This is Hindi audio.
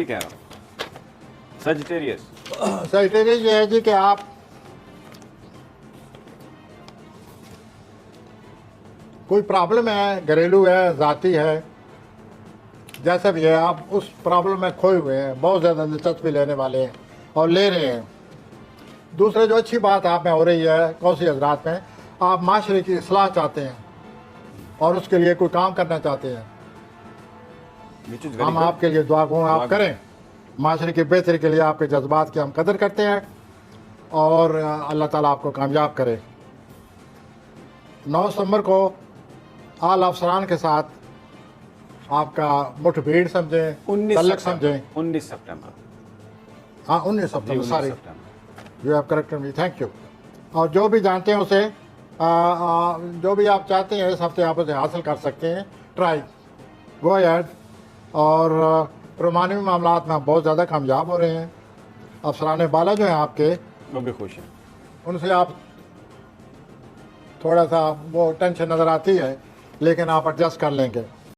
कह रहा हूँ सजिटेरियस ये है जी कि आप कोई प्रॉब्लम है, घरेलू है, ज़ाती है, जैसा भी है, आप उस प्रॉब्लम में खोए हुए हैं, बहुत ज़्यादा दिलचस्पी लेने वाले हैं और ले रहे हैं। दूसरे जो अच्छी बात आप में हो रही है कौसी हजरात में, आप माशरे की इस्लाह चाहते हैं और उसके लिए कोई काम करना चाहते हैं। हम आपके लिए दुआ गो आप करें, माशरे की बेहतरी के लिए आपके जज्बात की हम कदर करते हैं और अल्लाह ताला आपको कामयाब करे। 9 सितंबर को आल अफसरान के साथ आपका मुठभेड़ समझें, तल्लक समझें। 19 सितंबर, हाँ 19 सितंबर, sorry, you have corrected me, thank you. और जो भी जानते हैं उसे जो भी आप चाहते हैं इस हफ्ते आप उसे हासिल कर सकते हैं। Try go ahead. और रोमानी मामलात में आप बहुत ज़्यादा कामयाब हो रहे हैं। अफसरान बाला जो हैं आपके, वो भी खुश हैं, उनसे आप थोड़ा सा वो टेंशन नज़र आती है, लेकिन आप एडजस्ट कर लेंगे।